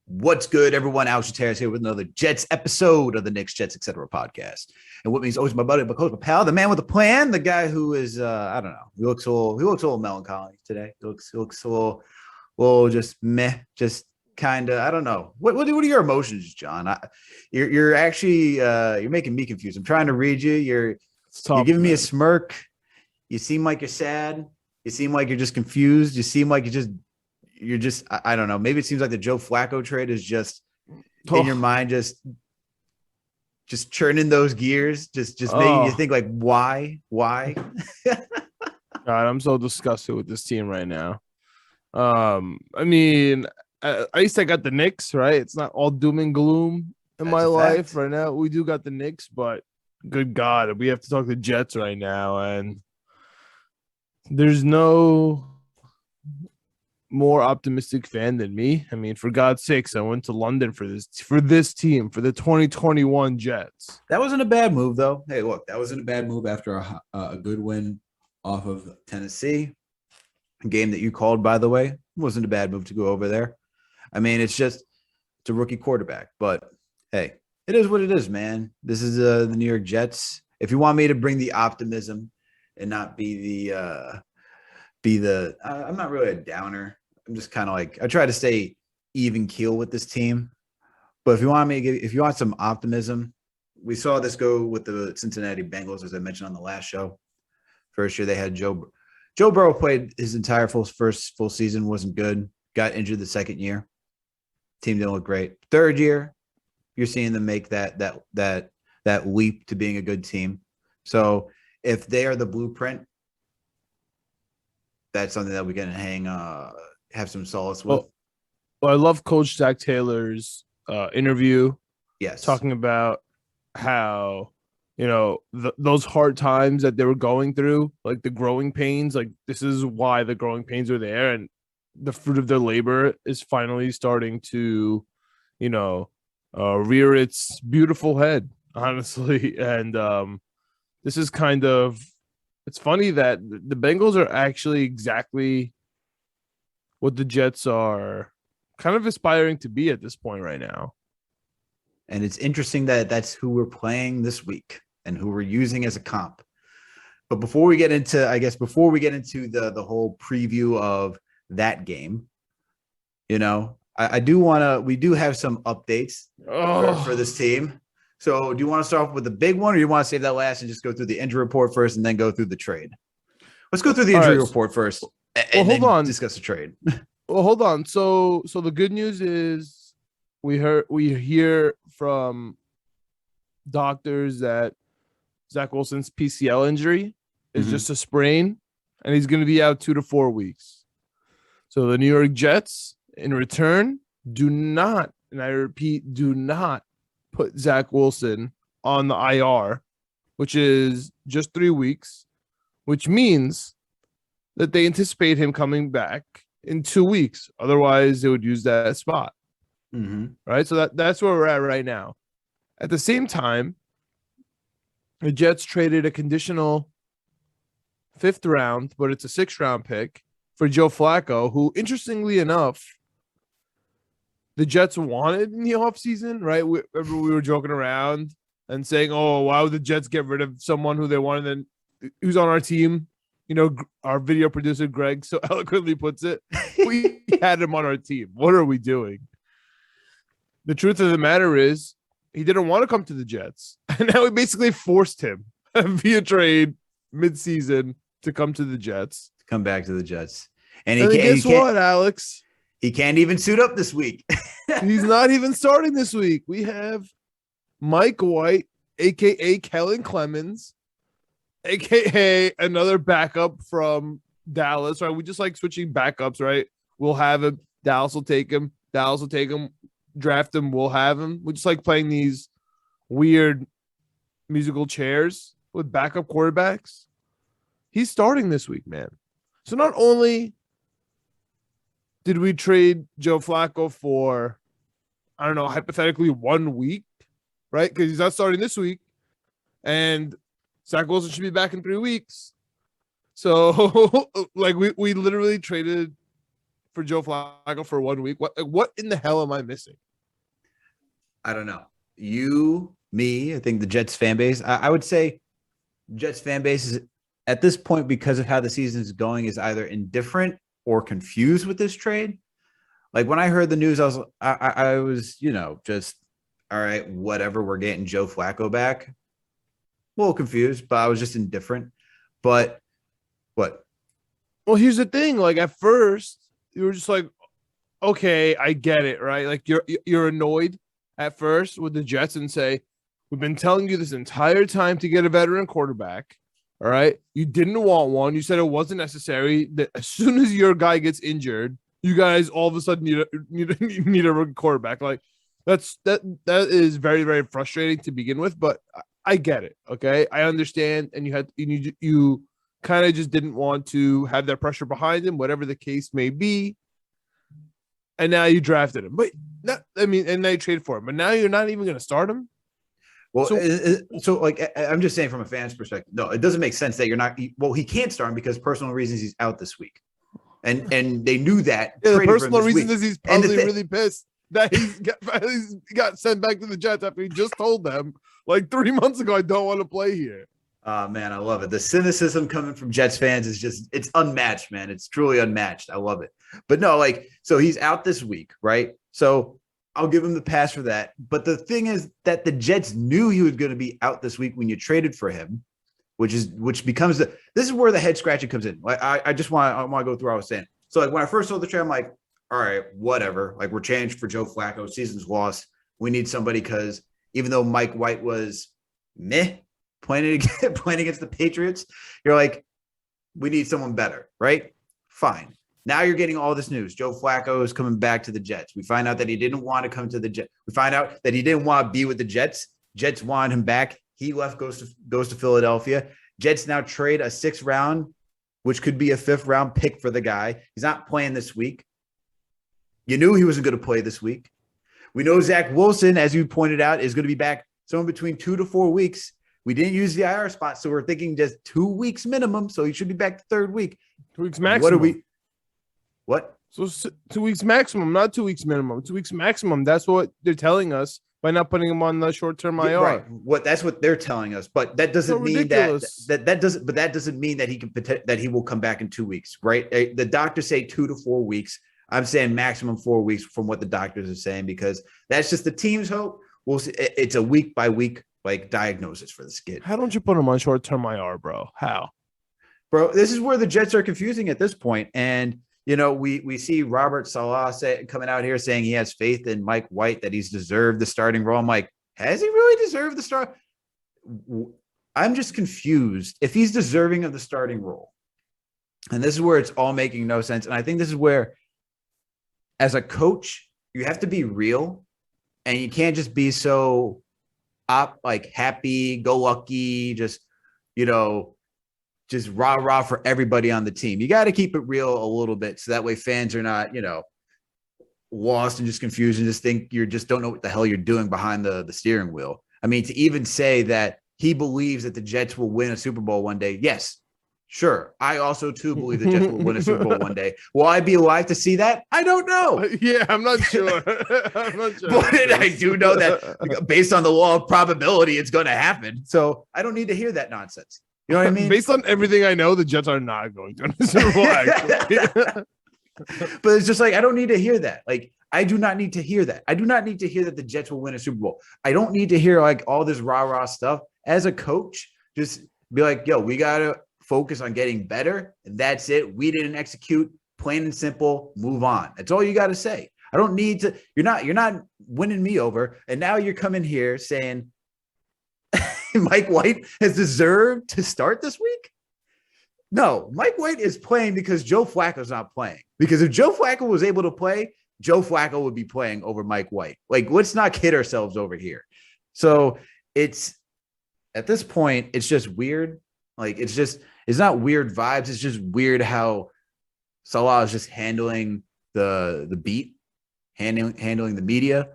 What's good, everyone? Alex Trataros here with another Jets episode of the Knicks, Jets, etc. podcast. And with me is always my buddy, my coach, my pal, the man with a plan, the guy who is, I don't know, he looks a little melancholy today. He looks a little just meh, just kind of, I don't know. What are your emotions, John? You're actually, you're making me confused. I'm trying to read you. You're giving me a smirk. You seem like you're sad. You seem like you're just confused. You seem like you're just, I don't know. Maybe it seems like the Joe Flacco trade is just in your mind, just churning those gears, just making you think like, why? God, I'm so disgusted with this team right now. I mean, at least I got the Knicks, right? It's not all doom and gloom in my life right now. We do got the Knicks, but good God, we have to talk the Jets right now, and there's no more optimistic fan than me. I mean, for God's sakes, I went to London for this team, for the 2021 Jets. That wasn't a bad move, though. Hey, look, that wasn't a bad move after a good win off of Tennessee, a game that you called, by the way. It wasn't a bad move to go over there. I mean, it's a rookie quarterback, but hey, it is what it is, man. This is the New York Jets. If you want me to bring the optimism and not be the I'm not really a downer. I'm just kind of like, I try to stay even keel with this team. But if you want some optimism, we saw this go with the Cincinnati Bengals, as I mentioned on the last show. First year they had Joe Burrow played his entire first full season, wasn't good, got injured the second year. Team didn't look great. Third year, you're seeing them make that leap to being a good team. So if they are the blueprint, that's something that we can have some solace with. Well, I love Coach Zach Taylor's interview. Yes, talking about how those hard times that they were going through, like the growing pains. Like this is why the growing pains are there, and the fruit of their labor is finally starting to, rear its beautiful head. Honestly, and this is kind of. It's funny that the Bengals are actually exactly what the Jets are kind of aspiring to be at this point right now. And it's interesting that that's who we're playing this week and who we're using as a comp. But before we get into the whole preview of that game, we do have some updates for this team. So do you want to start off with the big one, or do you want to save that last and just go through the injury report first and then go through the trade? Let's go through the injury report first and then discuss the trade. Well, hold on. So the good news is we hear from doctors that Zach Wilson's PCL injury is just a sprain, and he's going to be out 2 to 4 weeks. So the New York Jets, in return, do not, and I repeat, do not put Zach Wilson on the IR, which is just 3 weeks, which means that they anticipate him coming back in 2 weeks. Otherwise, they would use that spot. Right? So that's where we're at right now. At the same time, the Jets traded a conditional 5th round, but it's a 6th round pick for Joe Flacco, who, interestingly enough, the Jets wanted in the offseason, right? We were joking around and saying, oh, why would the Jets get rid of someone who they wanted and who's on our team? Our video producer, Greg, so eloquently puts it. We had him on our team. What are we doing? The truth of the matter is he didn't want to come to the Jets. And now we basically forced him via trade mid-season to come to the Jets. Come back to the Jets. And guess what, Alex? He can't even suit up this week. He's not even starting this week. We have Mike White, a.k.a. Kellen Clemens, a.k.a. another backup from Dallas, right? We just like switching backups, right? We'll have him. Dallas will take him. Draft him. We'll have him. We just like playing these weird musical chairs with backup quarterbacks. He's starting this week, man. So not only did we trade Joe Flacco for, I don't know, hypothetically 1 week, right? Because he's not starting this week. And Zach Wilson should be back in 3 weeks. So, like, we literally traded for Joe Flacco for 1 week? What in the hell am I missing? I don't know. You, me, I think the Jets fan base. I would say Jets fan base is at this point, because of how the season is going, is either indifferent or confused with this trade. Like when I heard the news, I was, just all right, whatever. We're getting Joe Flacco back. A little confused, but I was just indifferent. But what? Well, here's the thing. Like at first, you were just like, okay, I get it, right? Like you're annoyed at first with the Jets and say, we've been telling you this entire time to get a veteran quarterback. All right. You didn't want one. You said it wasn't necessary. That as soon as your guy gets injured, you guys all of a sudden need a rookie quarterback. Like that is very, very frustrating to begin with, but I get it. Okay. I understand. And you kind of just didn't want to have that pressure behind him, whatever the case may be. And now you drafted him. But and now you trade for him. But now you're not even going to start him. Well, so like I'm just saying from a fan's perspective, no, it doesn't make sense that you're not. Well, he can't start him because personal reasons he's out this week, and they knew that. Yeah, the personal reason is he's probably really pissed that he's got sent back to the Jets after he just told them like 3 months ago, I don't want to play here. Man, I love it. The cynicism coming from Jets fans is it's unmatched, man. It's truly unmatched. I love it. But no, so he's out this week, right? So I'll give him the pass for that. But the thing is that the Jets knew he was going to be out this week when you traded for him, which becomes this is where the head scratching comes in. Like I want to go through what I was saying. So like when I first saw the trade, I'm like, all right, whatever. Like we're changed for Joe Flacco. Season's lost. We need somebody because even though Mike White was meh playing against the Patriots, you're like, we need someone better, right? Fine. Now you're getting all this news. Joe Flacco is coming back to the Jets. We find out that he didn't want to come to the Jets. We find out that he didn't want to be with the Jets. Jets wanted him back. He left, goes to Philadelphia. Jets now trade a 6th round, which could be a 5th round pick for the guy. He's not playing this week. You knew he wasn't going to play this week. We know Zach Wilson, as you pointed out, is going to be back somewhere between 2 to 4 weeks. We didn't use the IR spot, so we're thinking just 2 weeks minimum. So he should be back the 3rd week. 2 weeks maximum. What? So 2 weeks maximum, not 2 weeks minimum. 2 weeks maximum. That's what they're telling us by not putting him on the short-term IR. Right. That's what they're telling us. But that doesn't mean that doesn't mean that he will come back in 2 weeks, right? The doctors say 2 to 4 weeks. I'm saying maximum 4 weeks from what the doctors are saying because that's just the team's hope. We'll see. It's a week by week diagnosis for this kid. How don't you put him on short-term IR, bro? How? Bro, this is where the Jets are confusing at this point. And we see Robert Saleh coming out here saying he has faith in Mike White, that he's deserved the starting role. I'm like, has he really deserved the start? I'm just confused if he's deserving of the starting role. And this is where it's all making no sense. And I think this is where, as a coach, you have to be real and you can't just be so happy, go lucky, just rah-rah for everybody on the team. You got to keep it real a little bit so that way fans are not, lost and just confused and just think you just don't know what the hell you're doing behind the steering wheel. I mean, to even say that he believes that the Jets will win a Super Bowl one day. Yes, sure. I also, too, believe the Jets will win a Super Bowl one day. Will I be alive to see that? I don't know. Yeah, I'm not sure. I'm not sure. But I do know that based on the law of probability, it's going to happen. So I don't need to hear that nonsense. You know what I mean? Based on everything I know, the Jets are not going to win the Super Bowl, actually. But it's just I don't need to hear that. I do not need to hear that. I do not need to hear that the Jets will win a Super Bowl. I don't need to hear all this rah-rah stuff. As a coach, just be like, yo, we got to focus on getting better. And that's it. We didn't execute. Plain and simple. Move on. That's all you got to say. I don't need to. You're not winning me over. And now you're coming here saying Mike White has deserved to start this week. No, Mike White is playing because Joe Flacco's not playing. Because if Joe Flacco was able to play, Joe Flacco would be playing over Mike White. Let's not kid ourselves over here. So it's at this point, it's just weird. It's not weird vibes. It's just weird how Saleh is just handling the beat, handling the media.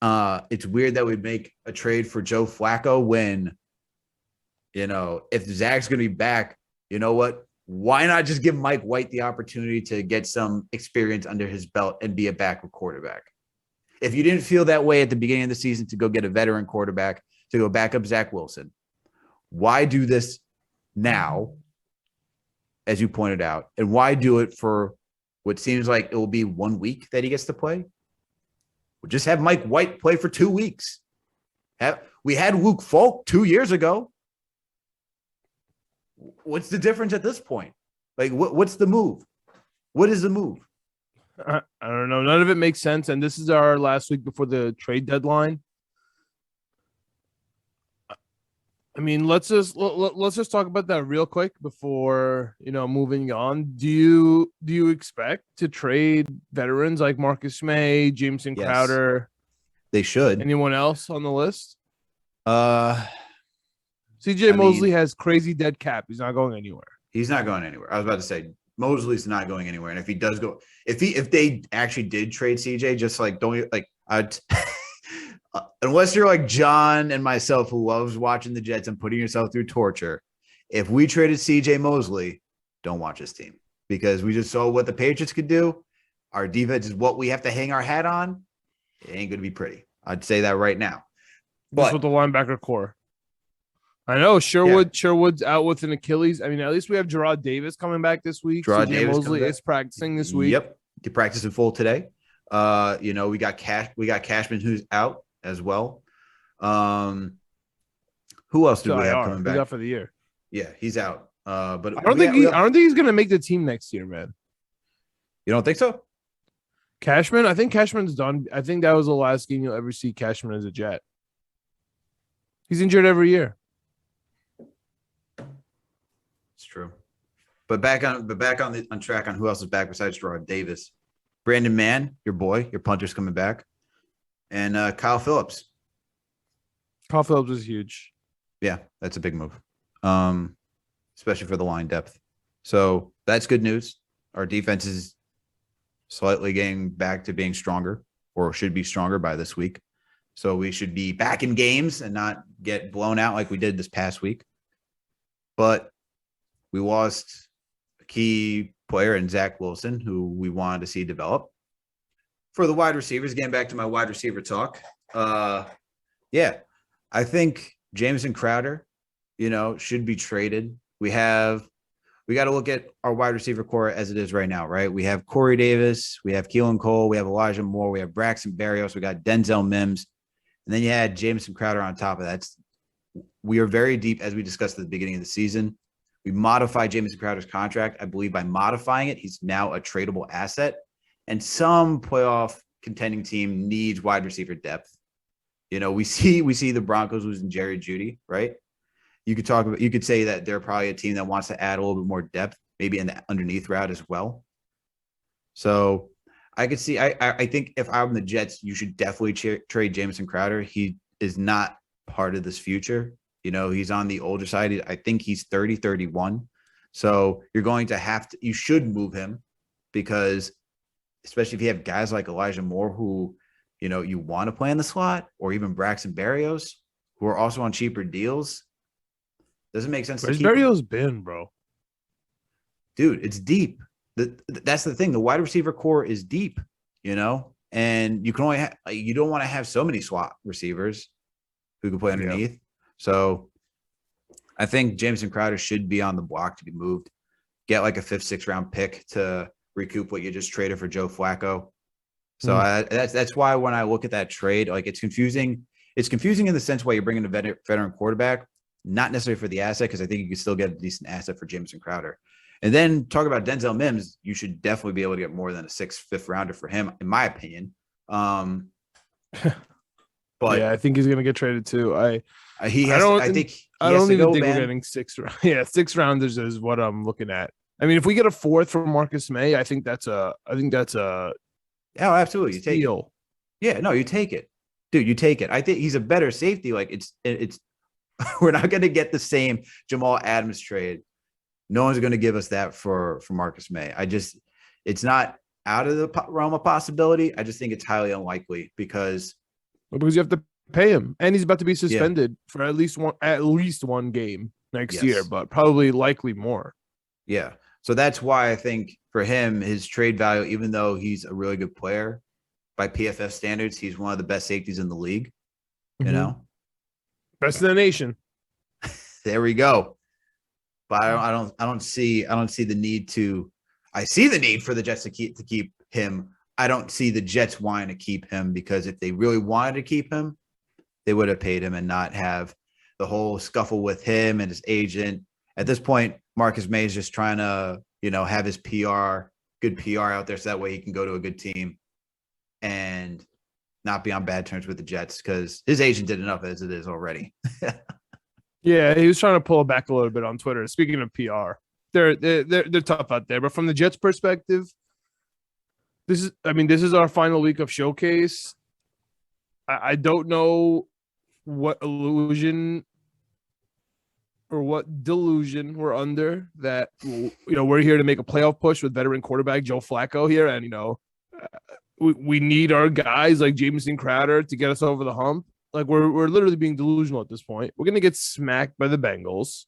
It's weird that we make a trade for Joe Flacco when, if Zach's going to be back, you know what? why not just give Mike White the opportunity to get some experience under his belt and be a backup quarterback? If you didn't feel that way at the beginning of the season to go get a veteran quarterback to go back up Zach Wilson, why do this now, as you pointed out, and why do it for what seems like it will be 1 week that he gets to play? We'll just have Mike White play for 2 weeks. We had Luke Falk 2 years ago. What's the difference at this point? Like, what's the move? What is the move? I don't know. None of it makes sense. And this is our last week before the trade deadline. I mean, let's just talk about that real quick before moving on. Do you expect to trade veterans like Marcus Maye, Jameson Yes. Crowder? They should. Anyone else on the list? CJ Mosley has crazy dead cap. He's not going anywhere. He's not going anywhere. I was about to say Mosley's not going anywhere. And if he does go, if they actually did trade CJ, just like unless you're like John and myself who loves watching the Jets and putting yourself through torture, if we traded CJ Mosley, don't watch this team because we just saw what the Patriots could do. Our defense is what we have to hang our hat on. It ain't going to be pretty. I'd say that right now. But with the linebacker core. I know Sherwood's out with an Achilles. I mean, at least we have Gerard Davis coming back this week. CJ Mosley is practicing this week. Yep. He practiced in full today. We got Cashman who's out as well. Who else do we have coming back? He's out for the year. Yeah, he's out. But I don't think he's gonna make the team next year, man. You don't think so? Cashman? I think Cashman's done. I think that was the last game you'll ever see Cashman as a Jet. He's injured every year. It's true. But back on track on who else is back besides Gerard Davis. Brandon Mann, your boy, your punter's coming back. And Kyle Phillips. Kyle Phillips is huge. Yeah, that's a big move. Especially for the line depth. So that's good news. Our defense is slightly getting back to being stronger, or should be stronger by this week. So we should be back in games and not get blown out like we did this past week. But we lost a key player in Zach Wilson, who we wanted to see develop. For the wide receivers, getting back to my wide receiver talk, I think Jameson Crowder, should be traded. We got to look at our wide receiver core as it is right now, right? We have Corey Davis, we have Keelan Cole, we have Elijah Moore, we have Braxton Berrios, we got Denzel Mims, and then you had Jameson Crowder on top of that. We are very deep, as we discussed at the beginning of the season. We modified Jameson Crowder's contract. I believe by modifying it, he's now a tradable asset. And some playoff contending team needs wide receiver depth. We see the Broncos losing Jerry Jeudy, right? You could say that they're probably a team that wants to add a little bit more depth, maybe in the underneath route as well. So I could see. I think if I'm the Jets, you should definitely trade Jameson Crowder. He is not part of this future. He's on the older side. I think he's 30, 31. So you're going to you should move him because especially if you have guys like Elijah Moore who, you want to play in the slot, or even Braxton Berrios who are also on cheaper deals. Doesn't make sense. Where's Berrios been, bro? Dude, it's deep. That's the thing. The wide receiver core is deep, and you can only you don't want to have so many slot receivers who can play underneath. Yeah. So I think Jameson Crowder should be on the block to be moved. Get like a 5th, 6th round pick to recoup what you just traded for Joe Flacco. So that's why when I look at that trade, like it's confusing. It's confusing in the sense why you're bringing a veteran quarterback, not necessarily for the asset, because I think you could still get a decent asset for Jameson Crowder. And then talk about Denzel Mims, you should definitely be able to get more than a 6th, 5th rounder for him, in my opinion. But yeah, I think he's going to get traded too. I don't even think we're getting 6 rounds. Yeah, 6 rounders is what I'm looking at. I mean, if we get a 4th from Marcus Maye, I think that's a oh, absolutely. You take it. Yeah, no, you take it. Dude, you take it. I think he's a better safety. Like it's we're not going to get the same Jamal Adams trade. No one's going to give us that for Marcus Maye. It's not out of the realm of possibility. I just think it's highly unlikely because you have to pay him, and he's about to be suspended for at least one game next year, but probably likely more. Yeah. So that's why I think for him, his trade value, even though he's a really good player by PFF standards, he's one of the best safeties in the league. You know, Best in the nation. there we go. But I don't see the need to. I see the need for the Jets to keep him. I don't see the Jets wanting to keep him because if they really wanted to keep him, they would have paid him and not have the whole scuffle with him and his agent. At this point, Marcus Maye is just trying to, have his good PR out there so that way he can go to a good team and not be on bad terms with the Jets because his agent did enough as it is already. Yeah, he was trying to pull it back a little bit on Twitter. Speaking of PR, they're tough out there. But from the Jets' perspective, this is our final week of showcase. I don't know what illusion or what delusion we're under that we're here to make a playoff push with veteran quarterback Joe Flacco here, and we need our guys like Jamison Crowder to get us over the hump. Like we're literally being delusional at this point. We're gonna get smacked by the Bengals,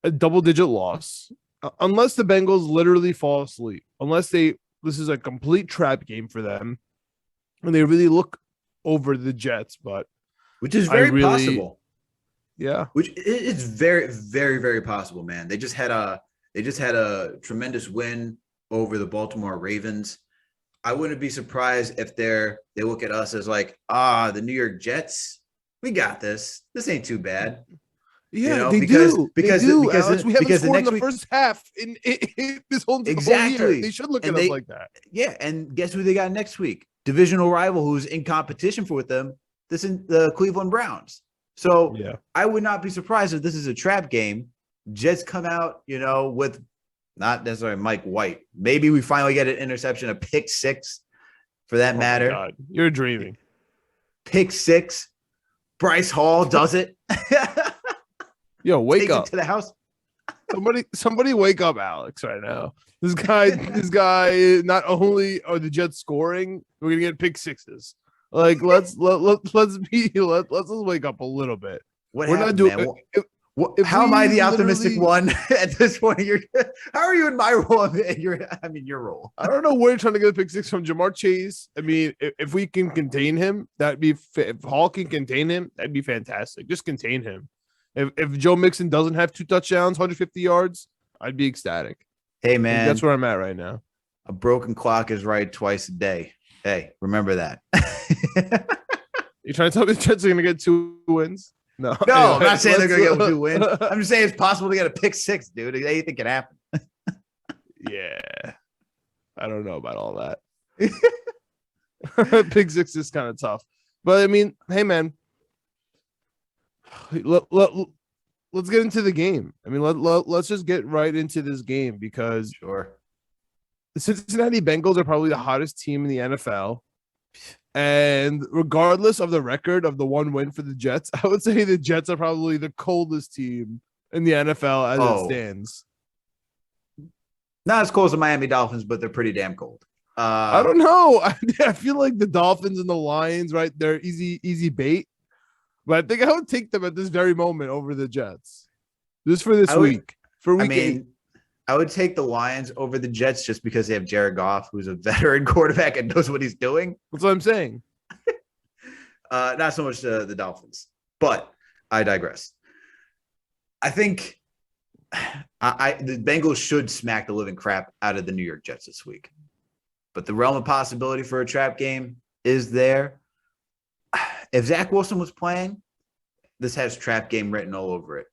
a double-digit loss, unless the Bengals literally fall asleep. Unless this is a complete trap game for them, and they really look over the Jets, but which is very possible. Yeah, which it's very, very, very possible, man. They just had a tremendous win over the Baltimore Ravens. I wouldn't be surprised if they look at us as like, the New York Jets, we got this. This ain't too bad. Yeah, because we haven't scored in the first half in this whole year. They should look at us like that. Yeah, and guess who they got next week? Divisional rival who's in competition with them. This is the Cleveland Browns. So yeah. I would not be surprised if this is a trap game. Jets come out, with not necessarily Mike White. Maybe we finally get an interception, a pick six for that matter. God, you're dreaming. Pick six. Bryce Hall does it. Yo, wake up it to the house. Somebody wake up Alex right now. This guy, not only are the Jets scoring, we're gonna get pick sixes. Like let's wake up a little bit. We're not doing. How am I the optimistic one at this point? How are you in my role? Your role. I don't know where you're trying to get a pick six from. Jamar Chase. I mean, if we can contain him, if Hall can contain him, that'd be fantastic. Just contain him. If Joe Mixon doesn't have 2 touchdowns, 150 yards, I'd be ecstatic. Hey man, that's where I'm at right now. A broken clock is right twice a day. Hey, remember that. You're trying to tell me the Jets are going to get 2 wins? No, anyway, I'm not saying they're going to get 2 wins. I'm just saying it's possible to get a pick six, dude. Anything can happen. Yeah. I don't know about all that. Pick six is kind of tough. But, I mean, hey, man. Let's get into the game. I mean, let's just get right into this game because sure. The Cincinnati Bengals are probably the hottest team in the NFL. And regardless of the record of the 1 win for the Jets, I would say the Jets are probably the coldest team in the NFL as it stands. Not as cold as the Miami Dolphins, but they're pretty damn cold. I don't know. I feel like the Dolphins and the Lions, right? They're easy bait. But I think I would take them at this very moment over the Jets. Just for this week. For week 8. I would take the Lions over the Jets just because they have Jared Goff, who's a veteran quarterback and knows what he's doing. That's what I'm saying. Not so much the Dolphins, but I digress. I think the Bengals should smack the living crap out of the New York Jets this week. But the realm of possibility for a trap game is there. If Zach Wilson was playing, this has trap game written all over it.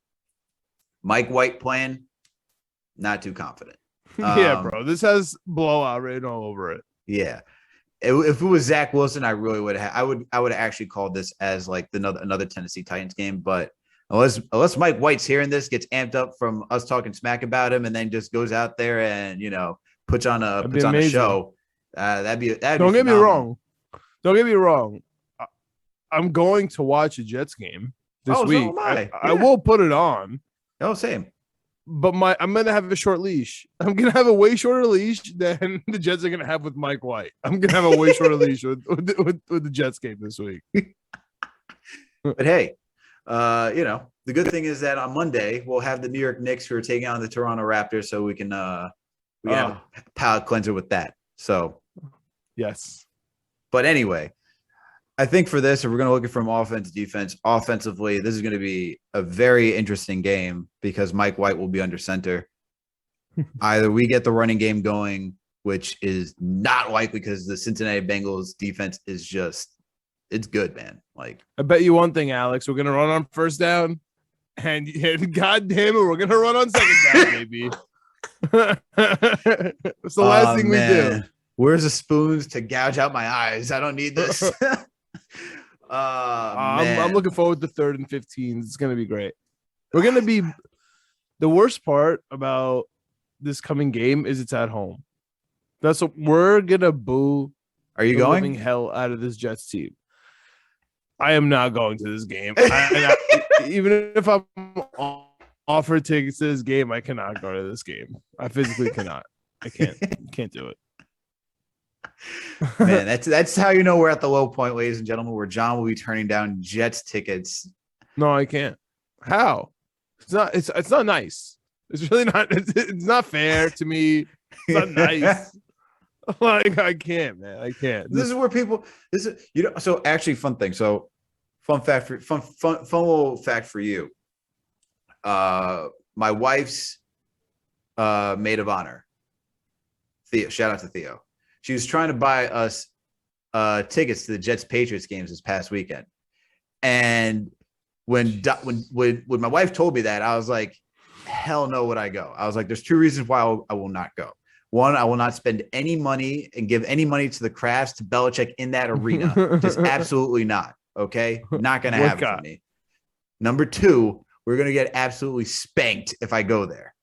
Mike White playing, not too confident. Yeah, bro. This has blowout written all over it. Yeah. If it was Zach Wilson, I really would have. I would have actually called this as like another Tennessee Titans game. But unless Mike White's hearing this, gets amped up from us talking smack about him, and then just goes out there and puts on a show, that'd be. Don't get me wrong. Don't get me wrong. I'm going to watch a Jets game this week. So I will put it on. Oh, same. But I'm gonna have a short leash. I'm gonna have a way shorter leash than the Jets are gonna have with Mike White. I'm gonna have a way shorter leash with the Jets game this week. But hey, the the good thing is that on Monday we'll have the New York Knicks who are taking on the Toronto Raptors, so we can have a palate cleanser with that. So yes. But anyway, I think for this, if we're going to look at from offense, defense, offensively, this is going to be a very interesting game because Mike White will be under center. Either we get the running game going, which is not likely because the Cincinnati Bengals defense is just, it's good, man. Like, I bet you one thing, Alex, we're going to run on first down and God damn it, we're going to run on second down, baby. It's the last thing we do. Where's the spoons to gouge out my eyes? I don't need this. I'm looking forward to 3rd and 15. It's going to be great. We're going to be the worst part about this coming game is it's at home. That's what we're going to boo. Are you going? Living hell out of this Jets team. I am not going to this game. Even if I'm offered tickets to this game, I cannot go to this game. I physically cannot. I can't do it. Man, that's how you know we're at the low point, ladies and gentlemen, where John will be turning down Jets tickets. No, I can't. How? It's not nice. It's really not. It's not fair to me. It's not nice. Like I can't, man. I can't. This is where people. This is So actually, fun thing. So fun little fact for you. My wife's maid of honor, Theo. Shout out to Theo. She was trying to buy us tickets to the Jets Patriots games this past weekend, and when my wife told me that, I was like, hell no, would I go? I was like, there's 2 reasons why I will not go. One, I will not spend any money and give any money to the Crafts, to Belichick in that arena. Just absolutely not. Okay, not gonna happen for me. Number 2, we're gonna get absolutely spanked if I go there,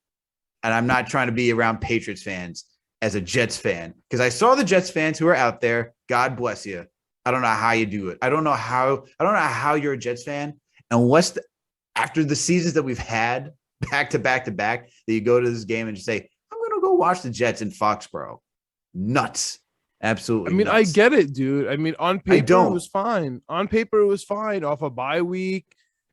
and I'm not trying to be around Patriots fans as a Jets fan, because I saw the Jets fans who are out there. God bless you. I don't know how you do it. I don't know how you're a Jets fan unless after the seasons that we've had back to back, that you go to this game and just say, I'm going to go watch the Jets in Foxborough. Nuts. Absolutely. I mean, nuts. I get it, dude. I mean, on paper, it was fine. On paper, it was fine. Off a bye week,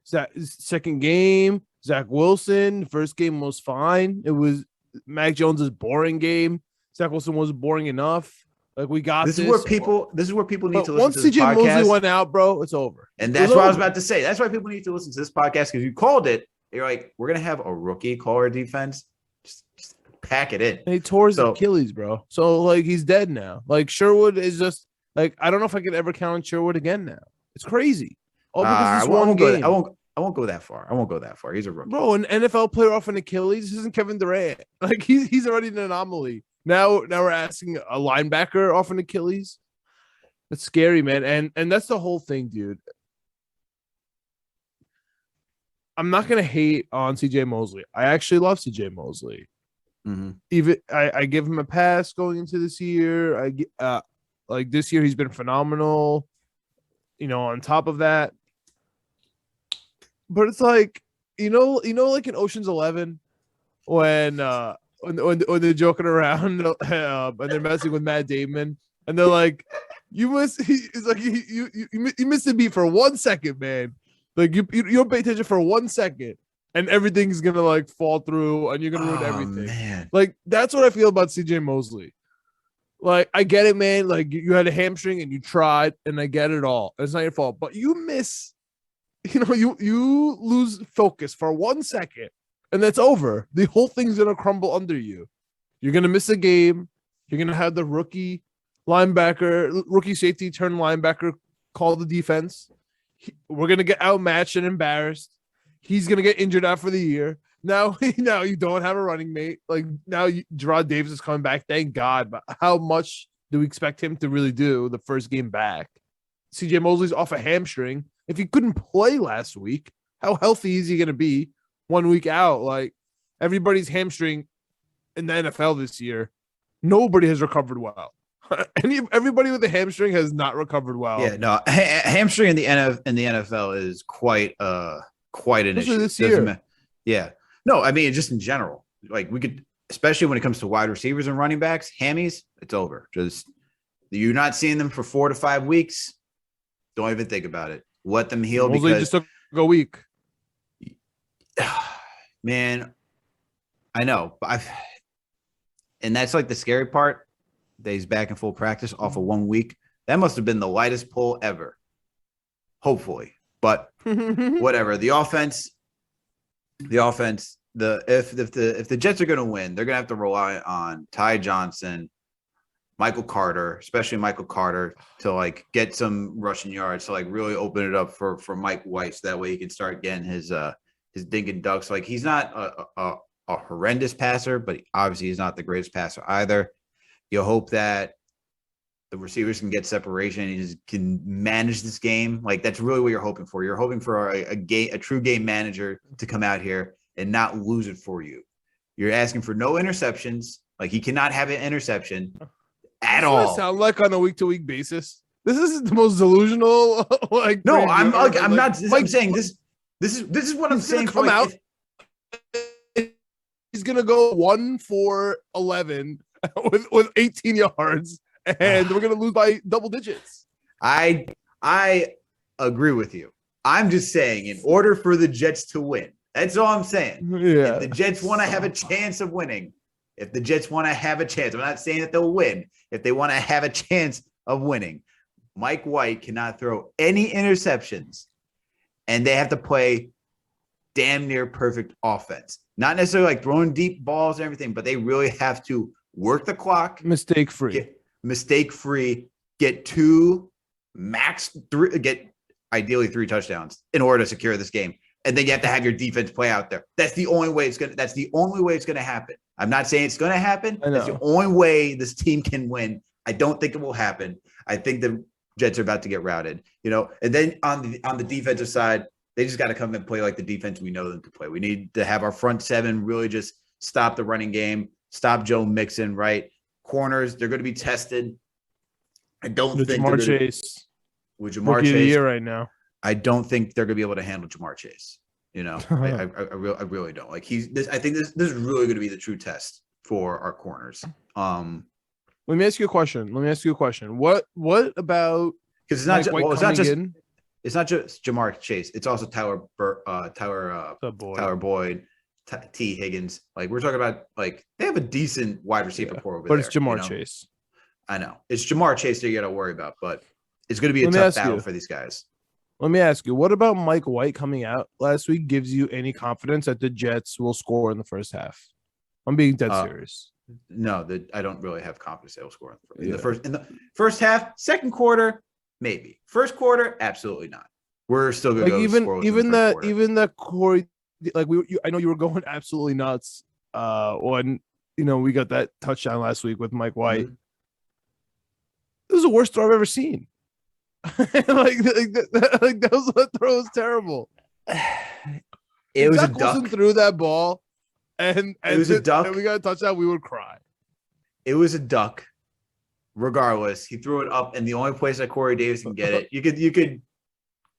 second game, Zach Wilson, first game was fine. It was Mac Jones's boring game. Zach Wilson wasn't boring enough. Like we got this. This is where people need to listen once to this CJ podcast. Mosley went out, bro, it's over. And that's what I was about to say. That's why people need to listen to this podcast, because you called it. You're like, we're gonna have a rookie call our defense. Just pack it in. And he tore his Achilles, bro. So like he's dead now. Like Sherwood is just like, I don't know if I could ever count on Sherwood again now. It's crazy. All because this one game. I won't go that far. He's a rookie. Bro, an NFL player off an Achilles. This isn't Kevin Durant. Like he's already an anomaly. Now we're asking a linebacker off an Achilles. That's scary, man. And that's the whole thing, dude. I'm not gonna hate on CJ Mosley. I actually love CJ Mosley. Mm-hmm. Even I give him a pass going into this year. Like this year he's been phenomenal. On top of that. But it's like, like in Ocean's 11 when they're joking around and they're messing with Matt Damon and they're like, you missed the beat for 1 second, man. Like you don't pay attention for 1 second and everything's gonna like fall through and you're gonna ruin everything. Man. Like that's what I feel about CJ Mosley. Like I get it, man. Like you had a hamstring and you tried, and I get it all. It's not your fault, but you miss. You lose focus for 1 second, and that's over. The whole thing's gonna crumble under you. You're gonna miss a game. You're gonna have the rookie safety turn linebacker call the defense. We're gonna get outmatched and embarrassed. He's gonna get injured out for the year. Now you don't have a running mate. Like now, Gerard Davis is coming back. Thank God. But how much do we expect him to really do the first game back? CJ Mosley's off a hamstring. If he couldn't play last week, how healthy is he going to be 1 week out? Like everybody's hamstring in the NFL this year, nobody has recovered well. Everybody with a hamstring has not recovered well. Yeah, no, hamstring in the NFL is quite an issue this year. Yeah, no, I mean just in general. Like we could, especially when it comes to wide receivers and running backs, hammies, it's over. Just you're not seeing them for 4 to 5 weeks. Don't even think about it. Let them heal. Mosley because just took a week. Man, I know, but and that's like the scary part. That he's back in full practice off of 1 week. That must have been the lightest pull ever. Hopefully, but whatever. The offense. If the Jets are going to win, they're going to have to rely on Ty Johnson, Michael Carter, especially Michael Carter, to like get some rushing yards to like really open it up for Mike White, so that way he can start getting his dink and ducks. Like he's not a horrendous passer, but obviously he's not the greatest passer either. You hope that the receivers can get separation and just can manage this game. Like that's really what you're hoping for. You're hoping for a true game manager to come out here and not lose it for you. You're asking for no interceptions. Like he cannot have an interception at all. What sound like on a week-to-week basis? This is the most delusional. Like no, I'm not. Like, I'm saying this. This is what I'm saying. Come out. He's gonna go 1 for 11 with 18 yards, and we're gonna lose by double digits. I agree with you. I'm just saying, in order for the Jets to win, that's all I'm saying. Yeah. If the Jets want to have a chance of winning, I'm not saying that they'll win. If they want to have a chance of winning, Mike White cannot throw any interceptions, and they have to play damn near perfect offense. Not necessarily like throwing deep balls and everything, but they really have to work the clock, mistake free, get 2, max 3, get ideally 3 touchdowns in order to secure this game. And then you have to have your defense play out there. That's the only way it's gonna happen. I'm not saying it's gonna happen. That's the only way this team can win. I don't think it will happen. I think the Jets are about to get routed, and then on the defensive side, they just got to come and play like the defense we know them to play. We need to have our front 7 really just stop the running game, stop Joe Mixon, right? Corners, they're going to be tested. I don't think Jamar Chase with Jamar Chase of the year right now. I don't think they're going to be able to handle Jamar Chase. I really don't. Like I think this is really going to be the true test for our corners. Let me ask you a question. What about, because it's not just Jamar Chase. It's also Tyler Boyd, T. Higgins. Like we're talking about, like they have a decent wide receiver core over there. But it's Jamar Chase. I know it's Jamar Chase that you got to worry about, but it's going to be a tough battle for these guys. Let me ask you, what about Mike White coming out last week gives you any confidence that the Jets will score in the first half? I'm being dead serious. No, I don't really have confidence they'll score in the first half. Second quarter, maybe. First quarter, absolutely not. We're still going to go even that Corey, like I know you were going absolutely nuts when we got that touchdown last week with Mike White. Mm-hmm. This is the worst throw I've ever seen. that throw was terrible. It was a duck. Wilson threw that ball, and it was a duck. And we got a touchdown. We would cry. It was a duck. Regardless, he threw it up, and the only place that Corey Davis can get it,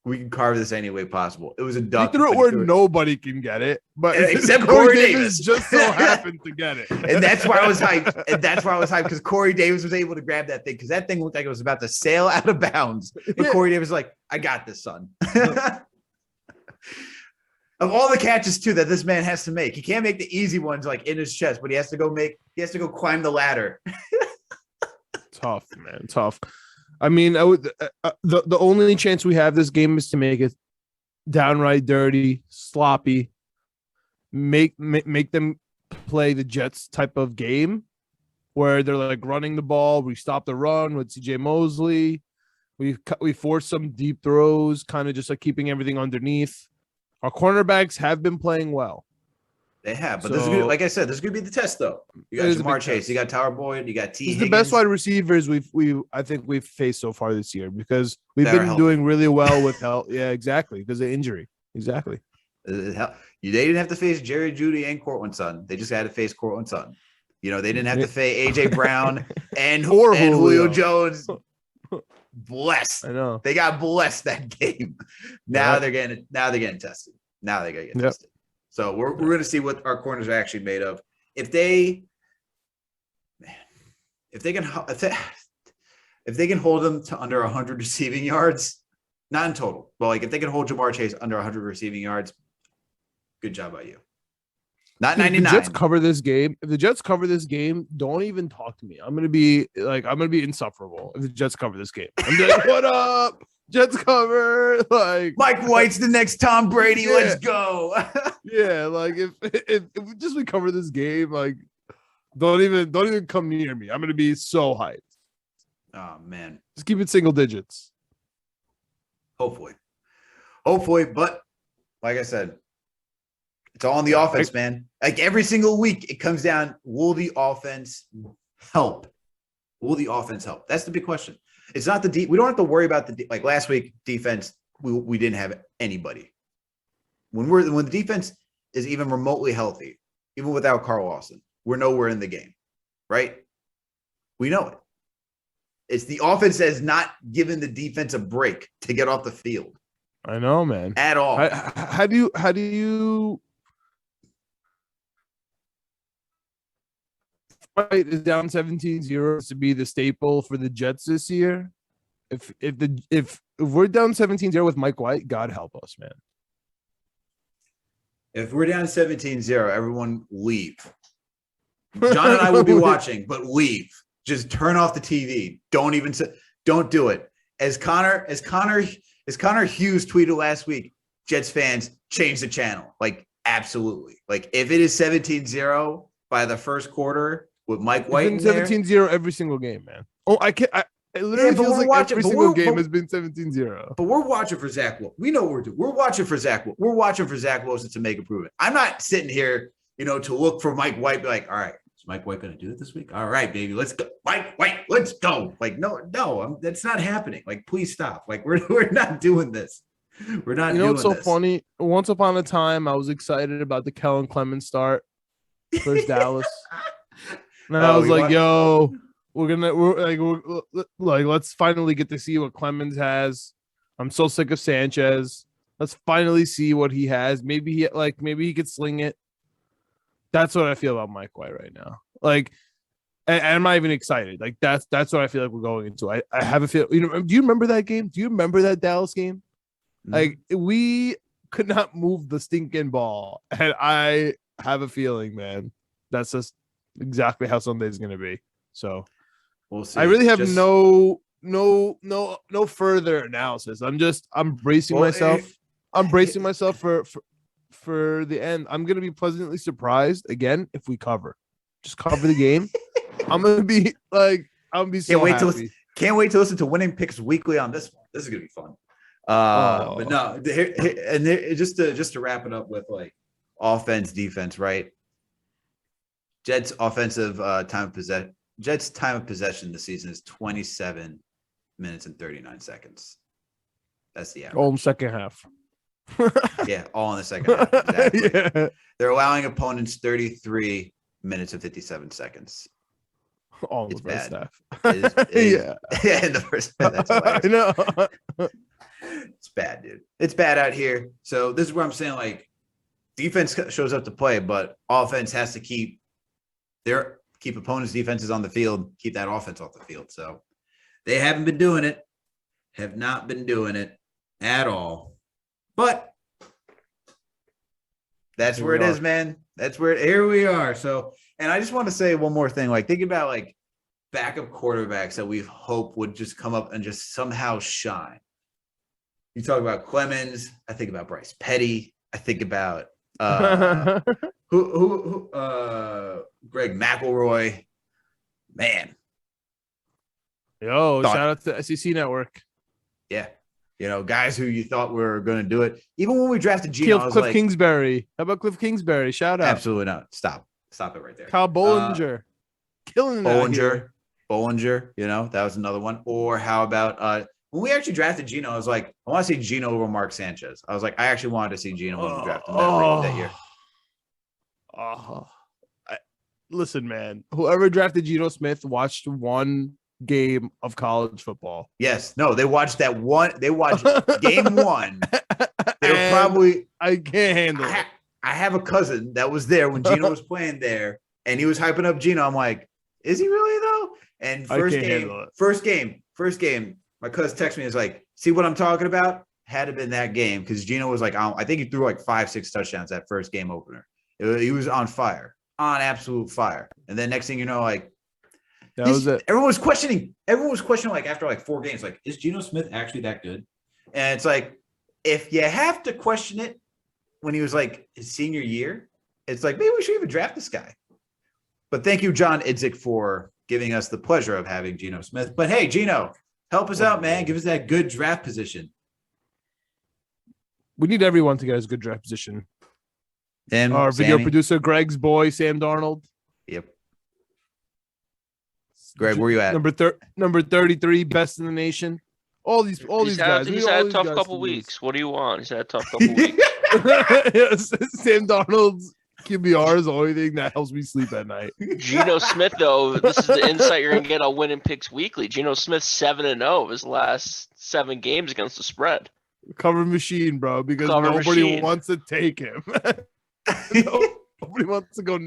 we can carve this any way possible. It was a duck. He threw it where nobody can get it, but except Corey Davis just so happened to get it. And that's why I was hyped. Because Corey Davis was able to grab that thing, because that thing looked like it was about to sail out of bounds. And Corey Davis was like, "I got this, son." Of all the catches too that this man has to make, he can't make the easy ones like in his chest, but he has to go climb the ladder. Tough, man. Tough. I mean, the only chance we have this game is to make it downright dirty, sloppy, make them play the Jets type of game where they're like running the ball. We stop the run with CJ Mosley. We force some deep throws, kind of just like keeping everything underneath. Our cornerbacks have been playing well. They have, but this is good. Like I said, this is gonna be the test, though. You got Jamar Chase, you got Tyler Boyd, you got T. Higgins. The best wide receivers I think we've faced so far this year, because we've been doing really well with health. Yeah, exactly, because of injury. Exactly. They didn't have to face Jerry Jeudy and Cortland Sutton. They just had to face Cortland Sutton. They didn't have to face AJ Brown and Julio Jones. Blessed. I know. They got blessed that game. Now they're getting tested. Now they gotta get tested. So we're going to see what our corners are actually made of. If they can hold them to under 100 receiving yards, not in total, but like if they can hold Jamar Chase under 100 receiving yards, good job by you. Not If the Jets 99. cover this game, don't even talk to me. I'm gonna be insufferable if the Jets cover this game. I'm be like, what up? Jets cover. Like Mike White's the next Tom Brady. Yeah. Let's go. yeah, like if we cover this game, like don't even come near me. I'm gonna be so hyped. Oh man. Just keep it single digits. Hopefully. But like I said, it's all on the offense, man. Like every single week, it comes down, will the offense help? Will the offense help? That's the big question. It's not the we don't have to worry about like last week defense. We didn't have anybody. When the defense is even remotely healthy, even without Carl Lawson, we're nowhere in the game, right? We know it. It's the offense that has not given the defense a break to get off the field. I know, man. At all. How do you fight is down 17-0 to be the staple for the Jets this year? If we're down 17-0 with Mike White, God help us, man. If we're down 17-0, everyone leave. John and I will be watching, but leave. Just turn off the TV. Don't do it. As Connor Hughes tweeted last week, Jets fans, change the channel. Like, absolutely. Like, if it is 17-0 by the first quarter with Mike White It's been 17-0 every single game, man. Oh, I can't. It literally feels like every single game has been 17-0. But we're watching for Zach Wilson. We know what we're doing. We're watching for Zach Wilson to make improvement. I'm not sitting here, to look for Mike White. Be like, all right, is Mike White going to do it this week? All right, baby, let's go. Mike White, let's go. Like, no, that's not happening. Like, please stop. Like, we're not doing this. We're not. It's so funny. Once upon a time, I was excited about the Kellen Clemens start versus Dallas, and I was like, "Yo, we're let's finally get to see what Clemens has." I'm so sick of Sanchez. Let's finally see what he has. Maybe he could sling it. That's what I feel about Mike White right now. Like, and I'm not even excited. Like that's what I feel like we're going into. I have a feel. Do you remember that game? Do you remember that Dallas game? Like we could not move the stinking ball, and I have a feeling, man, that's just exactly how Sunday's going to be. So we'll see. I really have no further analysis. I'm bracing myself. I'm bracing myself for the end. I'm going to be pleasantly surprised again if we cover. Just cover the game. I'm going to be so happy. Can't wait to listen to Winning Picks Weekly on this one. This is going to be fun. But no, just to wrap it up with like offense, defense, right? Jets offensive time of possession. Jets time of possession this season is 27 minutes and 39 seconds. That's the average. All in the second half. Yeah, all in the second half. Exactly. Yeah. They're allowing opponents 33 minutes and 57 seconds. All in the first half. Yeah, in the first half. That's hilarious. I know. It's bad, dude. It's bad out here. So this is where I'm saying, like, defense shows up to play, but offense has to keep opponents' defenses on the field, keep that offense off the field. So they haven't been doing it, have not been doing it at all. But that's where it is, man. Here we are. So, and I just want to say one more thing. Like, think about like backup quarterbacks that we hope would just come up and just somehow shine. You talk about Clemens. I think about Bryce Petty. I think about Greg McElroy. Man. Shout out to SEC Network. Yeah. Guys who you thought were going to do it. Even when we drafted Gino, I was Cliff Kingsbury. How about Cliff Kingsbury? Shout out. Absolutely not. Stop it right there. Kyle Bollinger. Killing that. Bollinger, that was another one. Or how about when we actually drafted Gino, I was like, I want to see Gino over Mark Sanchez. I was like, I actually wanted to see Gino when we drafted him that year. Listen, man. Whoever drafted Geno Smith watched one game of college football. Yes. No, they watched that one. They watched game one. They were probably. I can't handle it. I have a cousin that was there when Gino was playing there, and he was hyping up Gino. I'm like, is he really though? And first game, my cousin texted me and was like, see what I'm talking about? Had to been that game because Gino was like, I think he threw like 5-6 touchdowns that first game opener. He was on fire, on absolute fire. And then next thing you know, like That was it. everyone was questioning like after like 4 games, like, is Geno Smith actually that good? And it's like, if you have to question it when he was like his senior year, it's like, maybe we should even draft this guy. But thank you, John Idzik, for giving us the pleasure of having Geno Smith. But hey, Geno, help us out, man. Give us that good draft position. We need everyone to get us a good draft position. And our video Sammy. producer, Greg's boy, Sam Darnold. Yep. Greg, where you at? Number 33, best in the nation. All these guys. He's had a tough couple weeks. What do you want? He's had a tough couple weeks. Sam Darnold's QBR is the only thing that helps me sleep at night. Geno Smith, though, this is the insight you're gonna get on Winning Picks Weekly. Geno Smith 7-0 his last 7 games against the spread. Cover machine, bro, because nobody wants to take him. Nobody wants to go.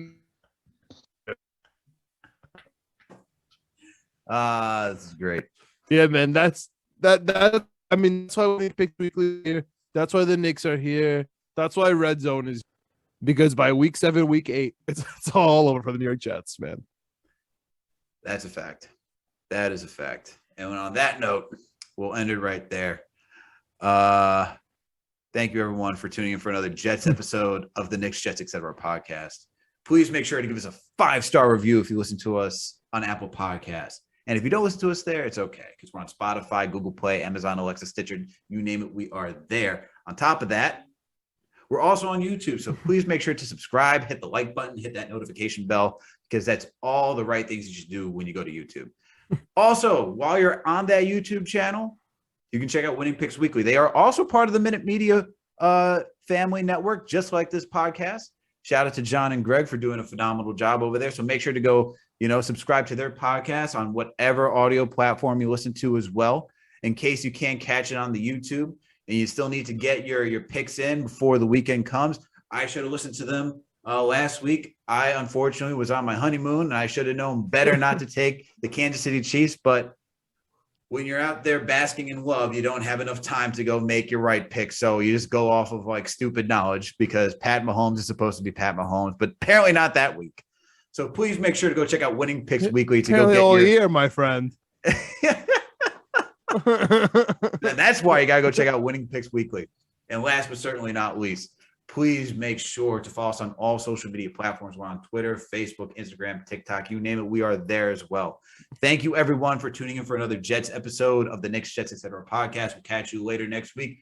This is great. Yeah, man. That's that. I mean, that's why we picked weekly here. That's why the Knicks are here. That's why Red Zone is, because by week 7, week 8, it's all over for the New York Jets, man. That's a fact. That is a fact. And on that note, we'll end it right there. Thank you everyone for tuning in for another Jets episode of the Knicks, Jets, etc. podcast. Please make sure to give us a 5-star review if you listen to us on Apple Podcasts. And if you don't listen to us there, it's okay, because we're on Spotify, Google Play, Amazon, Alexa, Stitcher, you name it, we are there. On top of that, we're also on YouTube. So please make sure to subscribe, hit the like button, hit that notification bell, because that's all the right things you should do when you go to YouTube. Also, while you're on that YouTube channel, you can check out Winning Picks Weekly. They are also part of the Minute Media family network, just like this podcast. Shout out to John and Greg for doing a phenomenal job over there. So make sure to go, subscribe to their podcast on whatever audio platform you listen to as well, in case you can't catch it on the YouTube and you still need to get your picks in before the weekend comes. I should have listened to them last week. I, unfortunately, was on my honeymoon, and I should have known better not to take the Kansas City Chiefs, but when you're out there basking in love, you don't have enough time to go make your right pick. So you just go off of like stupid knowledge, because Pat Mahomes is supposed to be Pat Mahomes, but apparently not that week. So please make sure to go check out Winning Picks Weekly to go get all year, my friend. And that's why you got to go check out Winning Picks Weekly. And last but certainly not least, please make sure to follow us on all social media platforms. We're on Twitter, Facebook, Instagram, TikTok, you name it. We are there as well. Thank you, everyone, for tuning in for another Jets episode of the Knicks, Jets, etc. podcast. We'll catch you later next week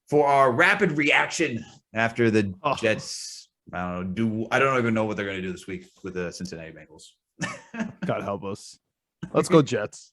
for our rapid reaction after the Jets. I don't even know what they're going to do this week with the Cincinnati Bengals. God help us. Let's go Jets.